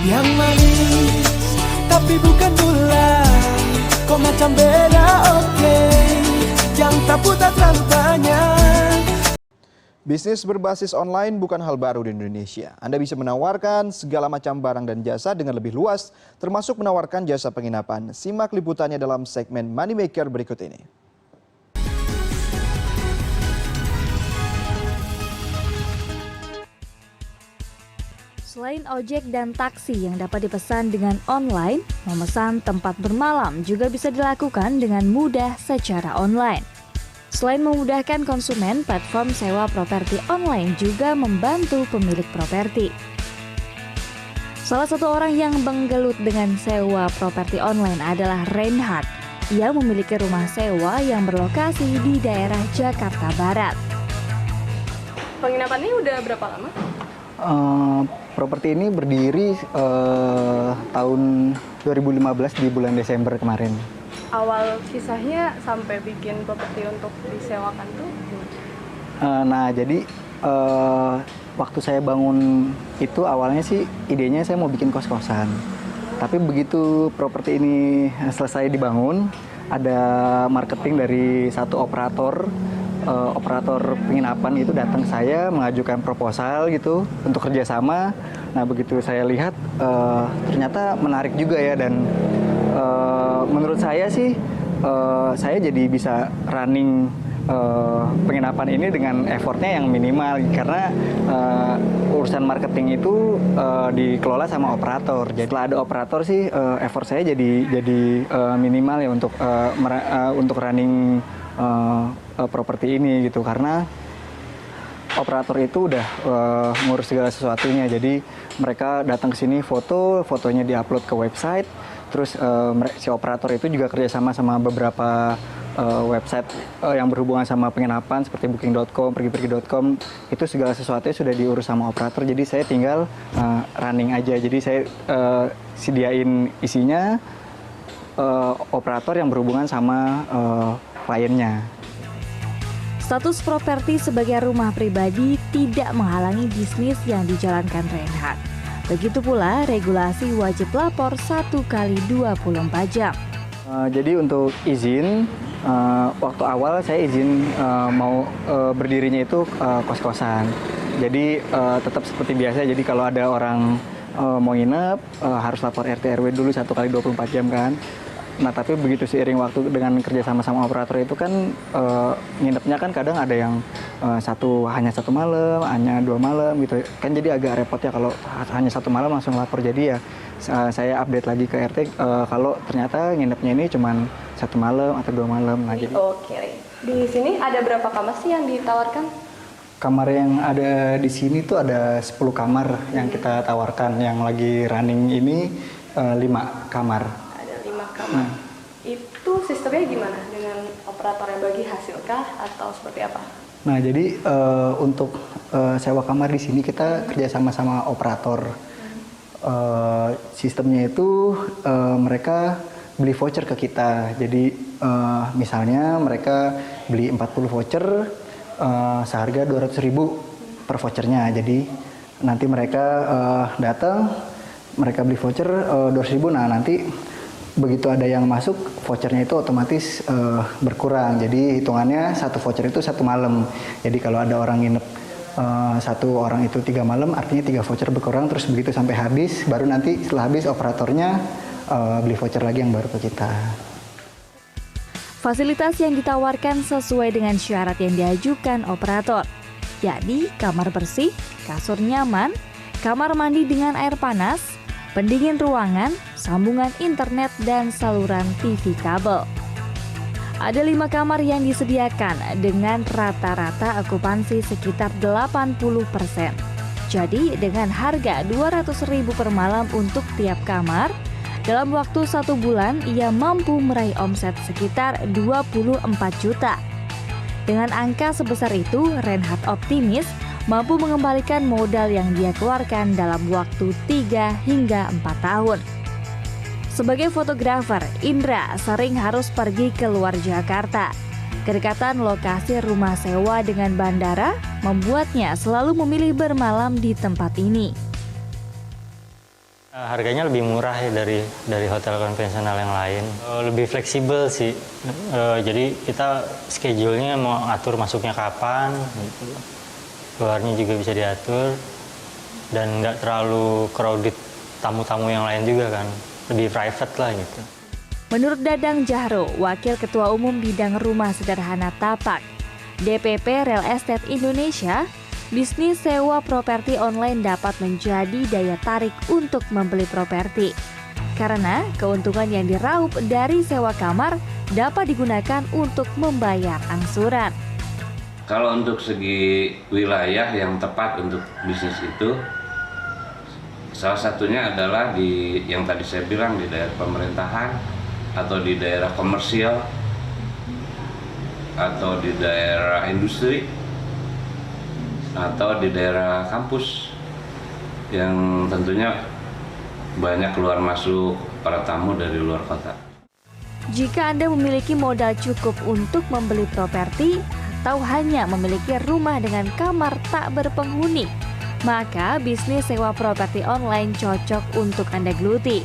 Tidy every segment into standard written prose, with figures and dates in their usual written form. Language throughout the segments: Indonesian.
Yang manis tapi bukan gula, kok macam beda oke, yang tak putar rantanya. Bisnis berbasis online bukan hal baru di Indonesia. Anda bisa menawarkan segala macam barang dan jasa dengan lebih luas, termasuk menawarkan jasa penginapan. Simak liputannya dalam segmen Moneymaker berikut ini. Selain ojek dan taksi yang dapat dipesan dengan online, memesan tempat bermalam juga bisa dilakukan dengan mudah secara online. Selain memudahkan konsumen, platform sewa properti online juga membantu pemilik properti. Salah satu orang yang menggelut dengan sewa properti online adalah Reinhard. Ia memiliki rumah sewa yang berlokasi di daerah Jakarta Barat. Penginapannya udah berapa lama? Properti ini berdiri tahun 2015 di bulan Desember kemarin. Awal kisahnya sampai bikin properti untuk disewakan tuh gimana? Jadi waktu saya bangun itu awalnya sih idenya saya mau bikin kos-kosan. Tapi begitu properti ini selesai dibangun, ada marketing dari satu operator penginapan itu datang ke saya mengajukan proposal gitu untuk kerjasama. Nah begitu saya lihat ternyata menarik juga ya, dan menurut saya sih saya jadi bisa running penginapan ini dengan effortnya yang minimal, karena urusan marketing itu dikelola sama operator. Jadi setelah ada operator sih effort saya jadi minimal ya untuk running properti ini gitu, karena operator itu udah ngurus segala sesuatunya. Jadi mereka datang ke sini, fotonya diupload ke website, terus si operator itu juga kerjasama sama beberapa website yang berhubungan sama penginapan seperti booking.com, pergipergi.com, itu segala sesuatunya sudah diurus sama operator. Jadi saya tinggal running aja. Jadi saya sediain isinya, operator yang berhubungan sama kliennya. Status properti sebagai rumah pribadi tidak menghalangi bisnis yang dijalankan Reinhard. Begitu pula regulasi wajib lapor 1 kali 24 jam. Jadi untuk izin, waktu awal saya izin mau berdirinya itu kos-kosan. Jadi tetap seperti biasa, jadi kalau ada orang mau nginep harus lapor RT RW dulu 1 kali 24 jam kan. Nah tapi begitu seiring waktu dengan kerja sama operator itu kan nginepnya kan kadang ada yang hanya satu malam, hanya 2 malam gitu kan, jadi agak repot ya kalau hanya 1 malam langsung lapor. Jadi ya saya update lagi ke RT kalau ternyata nginepnya ini cuma 1 malam atau 2 malam lagi. Oke. Di sini ada berapa kamar sih yang ditawarkan? Kamar yang ada di sini tuh ada 10 kamar yang kita tawarkan. Yang lagi running ini 5 kamar. Kamar. Itu sistemnya gimana? Dengan operator yang bagi hasilkah atau seperti apa? Nah, jadi untuk sewa kamar di sini kita kerja sama operator. Sistemnya itu mereka beli voucher ke kita. Jadi misalnya mereka beli 40 voucher seharga 200.000 per vouchernya. Jadi nanti mereka datang, mereka beli voucher 200.000. Nah, nanti begitu ada yang masuk, vouchernya itu otomatis berkurang. Jadi hitungannya satu voucher itu 1 malam. Jadi kalau ada orang nginep 1 orang itu 3 malam, artinya 3 voucher berkurang. Terus begitu sampai habis, baru nanti setelah habis operatornya beli voucher lagi yang baru ke kita. Fasilitas yang ditawarkan sesuai dengan syarat yang diajukan operator. Jadi kamar bersih, kasur nyaman, kamar mandi dengan air panas, pendingin ruangan, sambungan internet, dan saluran TV kabel. Ada 5 kamar yang disediakan dengan rata-rata okupansi sekitar 80%. Jadi dengan harga 200.000 per malam untuk tiap kamar, dalam waktu 1 bulan ia mampu meraih omset sekitar 24 juta. Dengan angka sebesar itu, Reinhard optimis mampu mengembalikan modal yang dia keluarkan dalam waktu 3 hingga 4 tahun. Sebagai fotografer, Indra sering harus pergi ke luar Jakarta. Kedekatan lokasi rumah sewa dengan bandara membuatnya selalu memilih bermalam di tempat ini. Harganya lebih murah ya dari hotel konvensional yang lain. Lebih fleksibel sih. Jadi kita schedule-nya mau atur masuknya kapan, gitu. Keluarnya juga bisa diatur dan nggak terlalu crowded tamu-tamu yang lain juga kan. Lebih private lah gitu. Menurut Dadang Jahro, Wakil Ketua Umum Bidang Rumah Sederhana Tapak, DPP Real Estate Indonesia, bisnis sewa properti online dapat menjadi daya tarik untuk membeli properti. Karena keuntungan yang diraup dari sewa kamar dapat digunakan untuk membayar angsuran. Kalau untuk segi wilayah yang tepat untuk bisnis itu, salah satunya adalah di yang tadi saya bilang di daerah pemerintahan atau di daerah komersial atau di daerah industri atau di daerah kampus yang tentunya banyak keluar masuk para tamu dari luar kota. Jika Anda memiliki modal cukup untuk membeli properti atau hanya memiliki rumah dengan kamar tak berpenghuni, maka bisnis sewa properti online cocok untuk Anda geluti.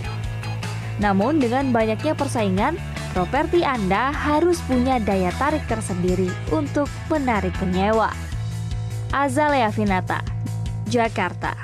Namun dengan banyaknya persaingan, properti Anda harus punya daya tarik tersendiri untuk menarik penyewa. Azalea Finata, Jakarta.